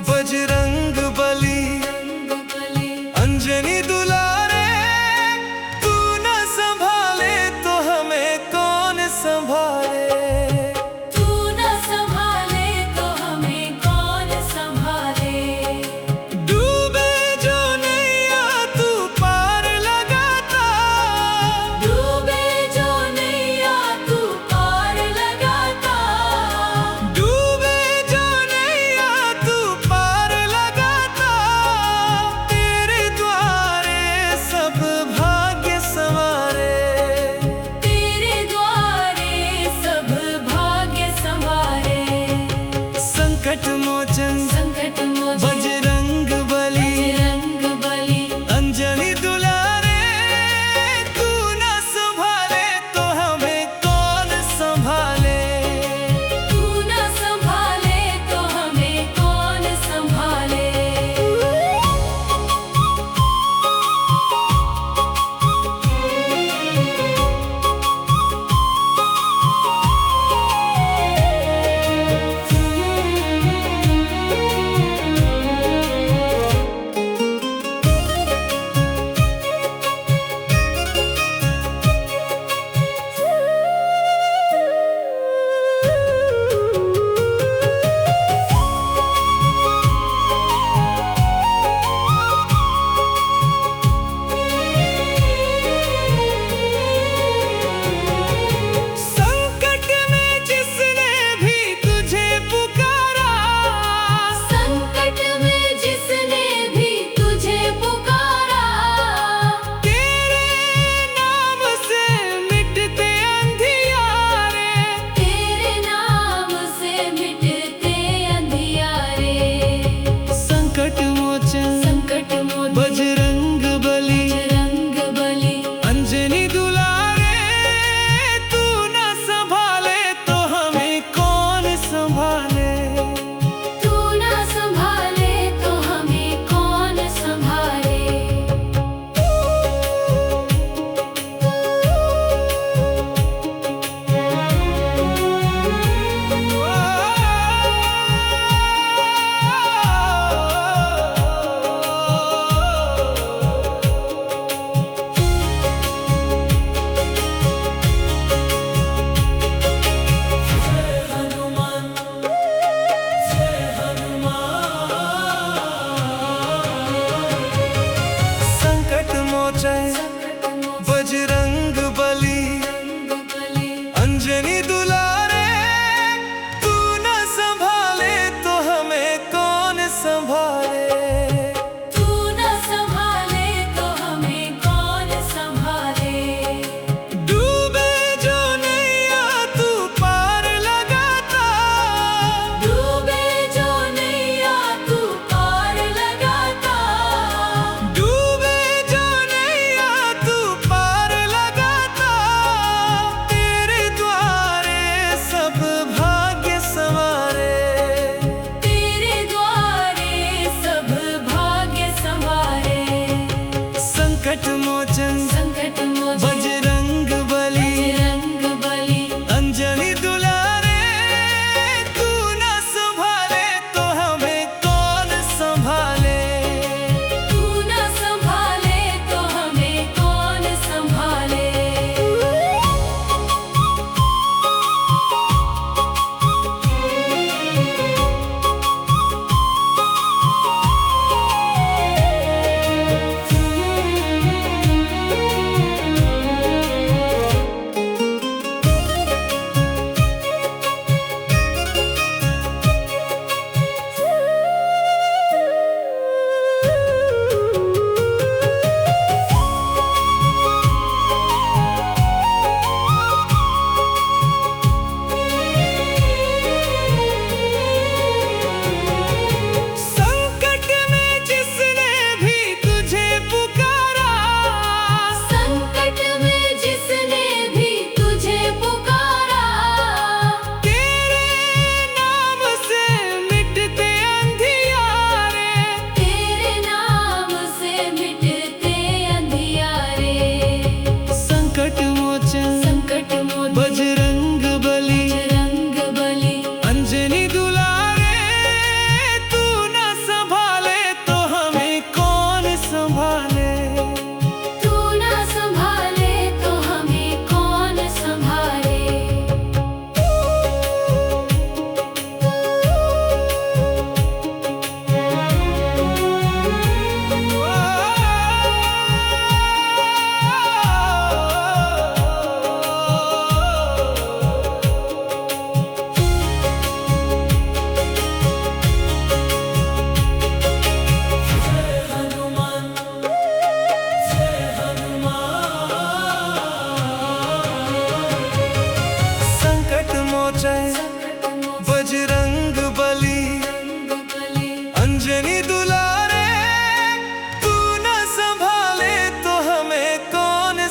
बजरंग बली अंजनी दुलारे तू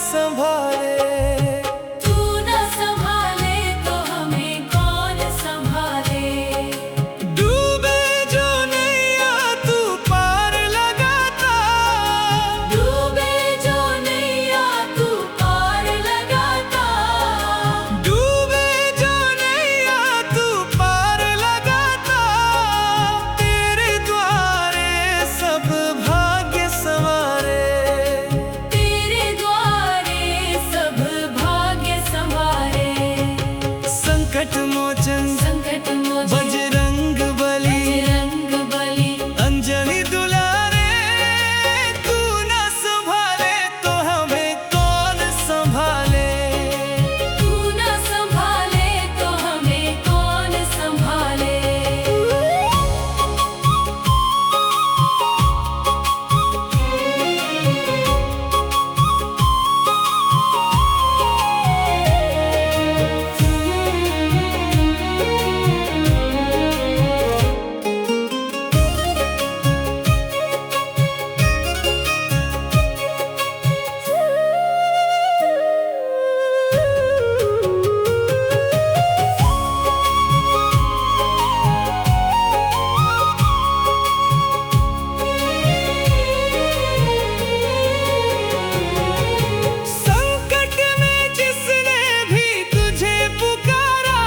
संभाले। तू न संभाले तो हमें कौन संभाले। डूबे जो नैया तू पार लगाता, डूबे जो नैया तू पार लगाता। डूबे जो नैया तू पार लगाता। तेरे द्वारे सब भाग्य संवारे। तेरे द्वारे सब भाग्य संवारे। संकट मोचन संकट मोचन बजरंग बली, बजरंग बली। अंजनी दुलारे। तू न संभाले तो हमें कौन संभाले। तू न संभाले तो हमें कौन संभाले। संकट में जिसने भी तुझे पुकारा,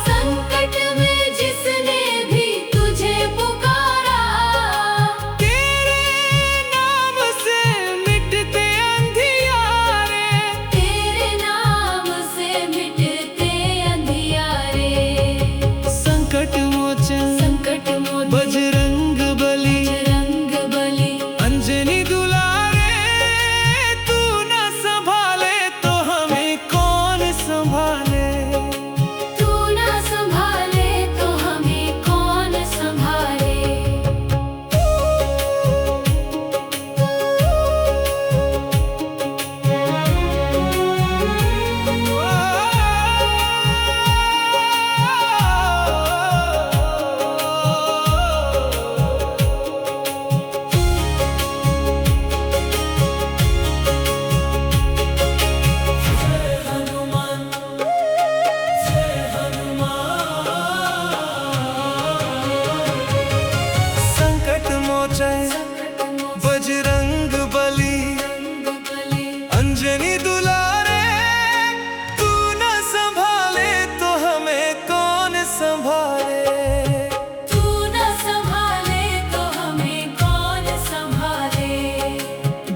संकट में जिसने भी तुझे पुकारा। तेरे नाम से मिटते अंधियारे। तेरे नाम से मिटते अंधियारे। संकट मोचन संकट मोचन बजरंग बली, बजरंग बली। अंजनी दुलारे। तू न संभाले तो हमें कौन संभाले। तू न संभाले तो हमें कौन संभाले। संकट मोचन बजरंग बली, अंजनी दुलारे। तू न संभाले तो हमें कौन संभाले। तू न संभाले तो हमें कौन संभाले।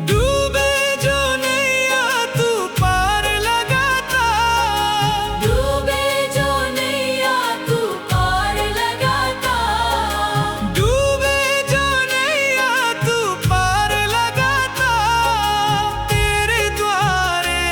डूबे जो नैया तू पार लगाता। डूबे जो नैया तू पार लगाता। डूबे जो नैया तू पार लगाता। तेरे द्वारे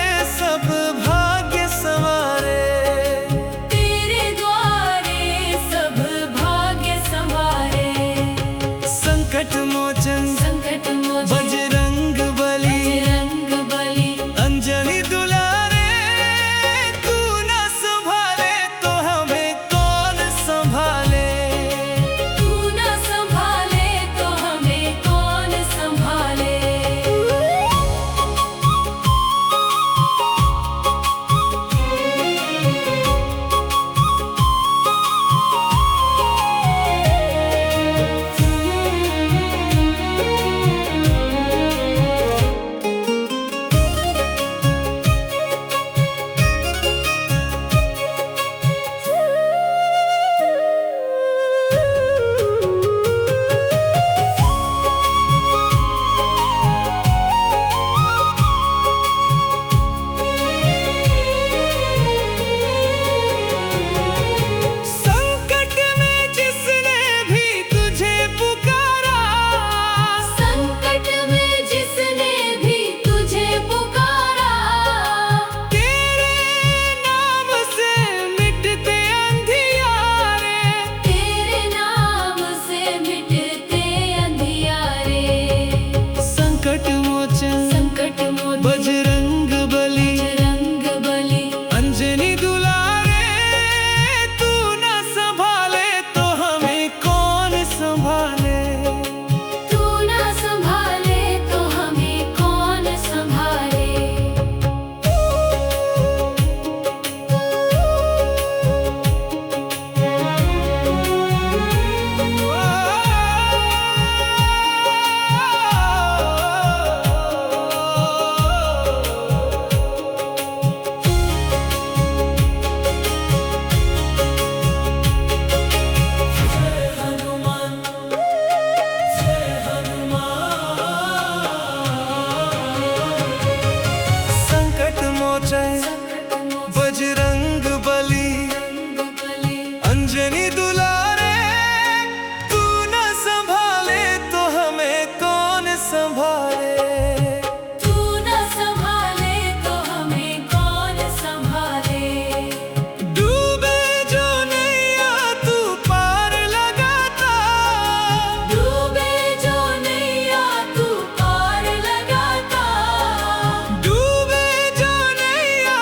मोचन बजरंग बली अंजनी दुलारे, तू न संभाले तो हमें कौन संभाले। तू न संभाले तो हमें कौन संभाले। डूबे जो नैया तू पार लगाता, डूबे जो नैया तू पार लगाता। डूबे जो नैया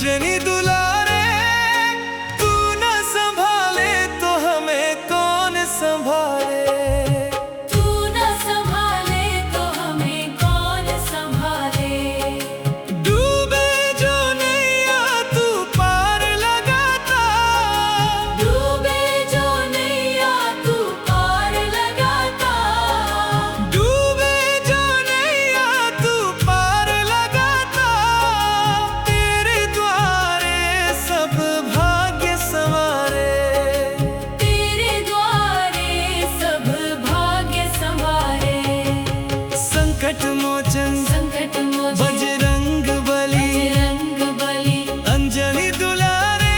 अंजनी दुलारे, तू न संभाले तो हमें कौन संभाले। तू न संभाले तो हमें कौन संभाले। डूबे जो नैया तू पार लगाता, डूबे जो नैया तू पार लगाता। डूबे जो नैया तू पार लगाता, तेरे द्वारे सब भाग्य संवारे। तेरे द्वारे सब भाग्य संवारे। संकट मोचन संकट मोचन बजरंग बली, बजरंग बली। अंजनी दुलारे,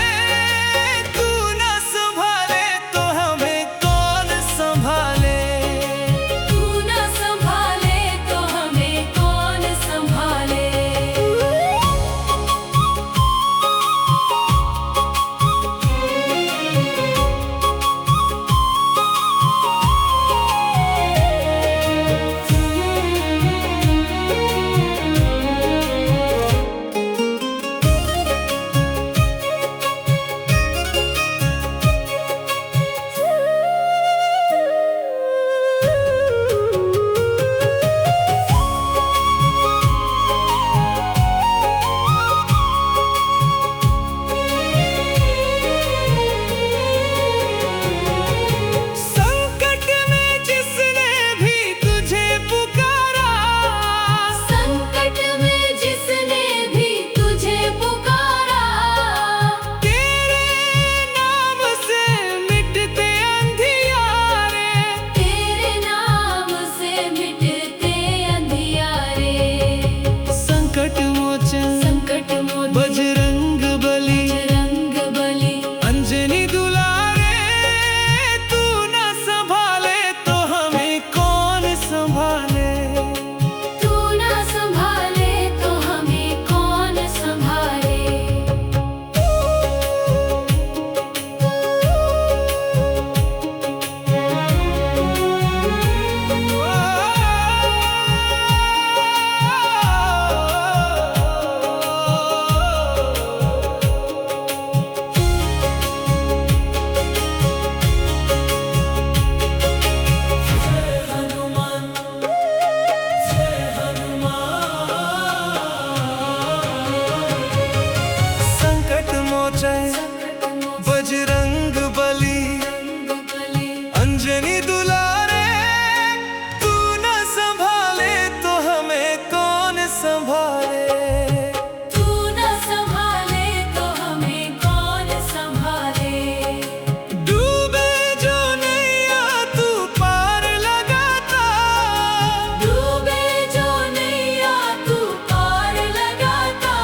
तू न संभाले तो हमें कौन संभाले। तू न संभाले तो हमें कौन संभाले। संकट में जिसने भी तुझे पुकारा, संकट में जिसने भी तुझे पुकारा। तेरे नाम से मिटते अंधियारे। तेरे नाम से मिटते अंधियारे। संकट मोचन संकट मोचन बजरंग बली, बजरंग बली। अंजनी दुलारे, तू न संभाले तो हमें कौन संभाले। तू न संभाले तो हमें कौन संभाले। संकट मोचन बजरंग बली, अंजनी दुलारे, तू न संभाले तो हमें कौन संभाले। तू न संभाले तो हमें कौन संभाले। डूबे जो नैया तू पार लगाता, डूबे जो नैया तू पार लगाता।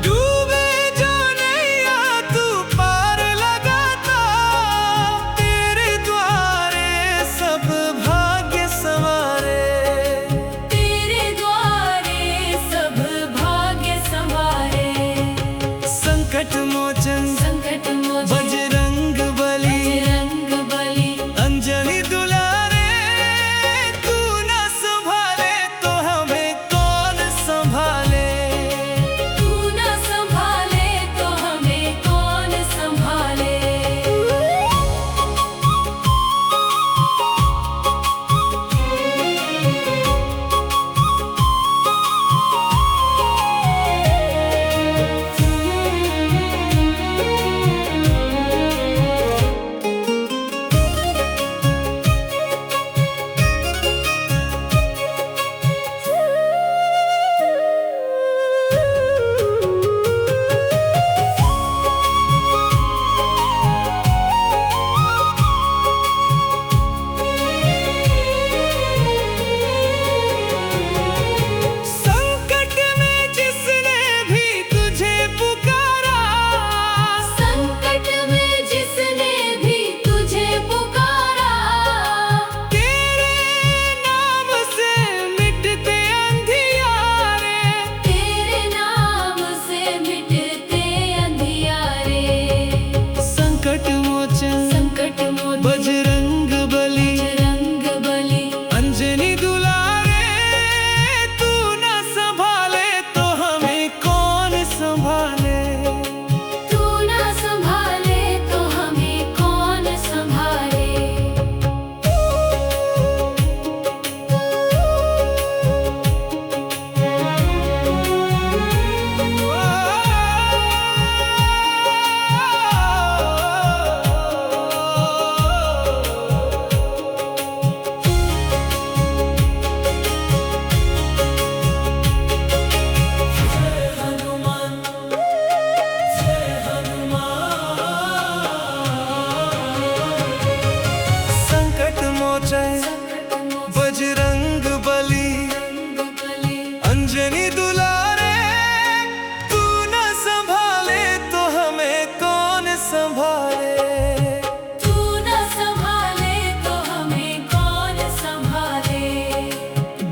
डूबे जो नैया तू पार लगाता, तेरे द्वारे सब भाग्य संवारे। तेरे द्वारे सब भाग्य संवारे। संकट मोचन संकट मोचन बजरंग बली, बजरंग बली। अंजनी दुलारे, तू न संभाले तो हमें कौन संभाले। तू न संभाले तो हमें कौन संभाले। संभाले। तू न संभाले तो हमें कौन संभाले।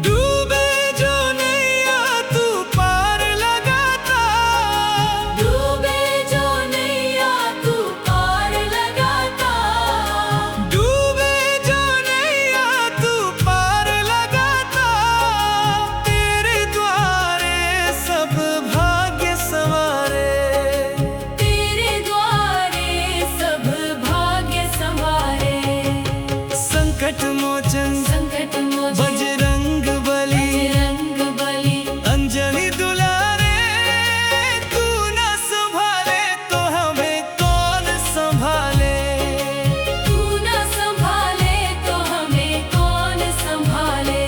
डूबे जो नैया तू पार लगाता, डूबे जो नैया तू पार लगाता। डूबे जो नैया तू पार लगाता। तेरे द्वारे सब भाग्य संवारे। तेरे द्वारे सब भाग्य संवारे। संकट मोचन संकट मोचन बजरंग बली, बजरंग बली। अंजनी दुलारे। तू न संभाले तो हमें कौन संभाले। तू न संभाले तो हमें कौन संभाले।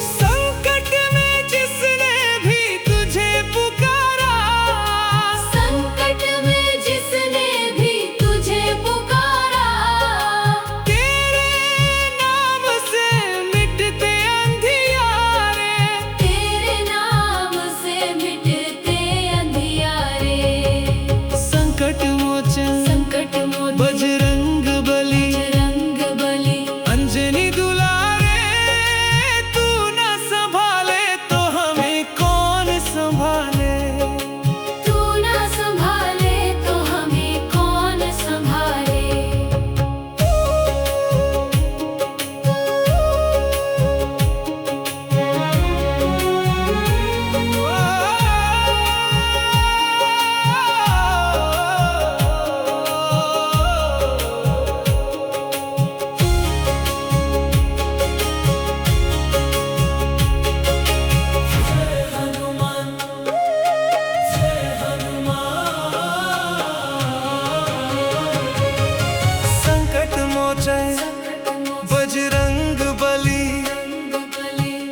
संकट में जिसने भी तुझे पुकारा, संकट में जिसने भी तुझे पुकारा। तेरे नाम से मिटते अंधियारे। तेरे नाम से मिटते अंधियारे। संकट मोचन संकट मोचन बजरंग बली, बजरंग बली। अंजनी दुलारे। तू न संभाले तो हमें कौन संभाले। तू न संभाले तो हमें कौन संभाले। संकट मोचन बजरंग बली,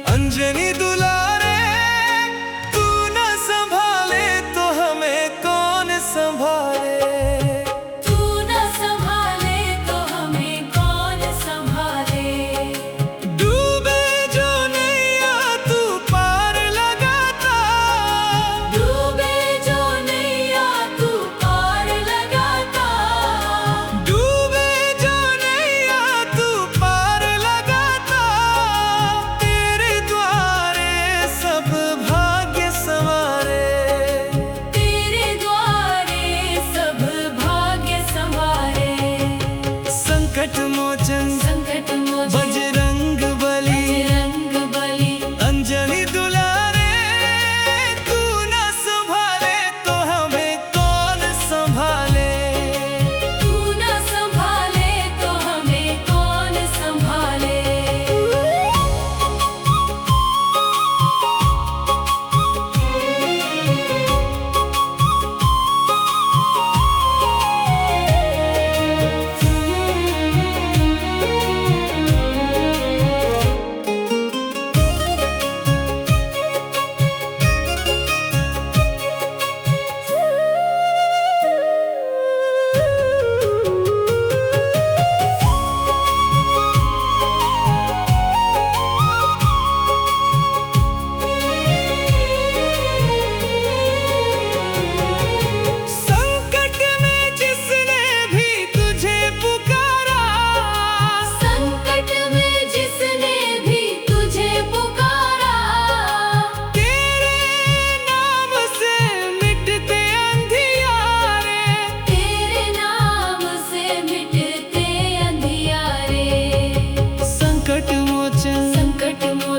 अंजनी दुलारे। तू न संभाले तो हमें कौन संभाले। तू न संभाले तो हमें कौन संभाले। डूबे जो नैया तू पार लगाता। डूबे जो नैया तू पार लगाता। डूबे जो नैया तू पार लगाता। तेरे द्वारे सब भाग्य संवारे। तेरे द्वारे सब भाग्य संवारे। संकट मोचन संकट मोचन बजरंग बली, बजरंग बली। अंजनी दुलारे। तू न संभाले तो हमें कौन संभाले। तू न संभाले तो हमें कौन संभाले। संकट में जिसने भी तुझे पुकारा। संकट में जिसने भी तुझे पुकारा। तेरे नाम से मिटते अंधियारे। तेरे नाम से मिटते अंधियारे। संकट मोचन संकट मोचन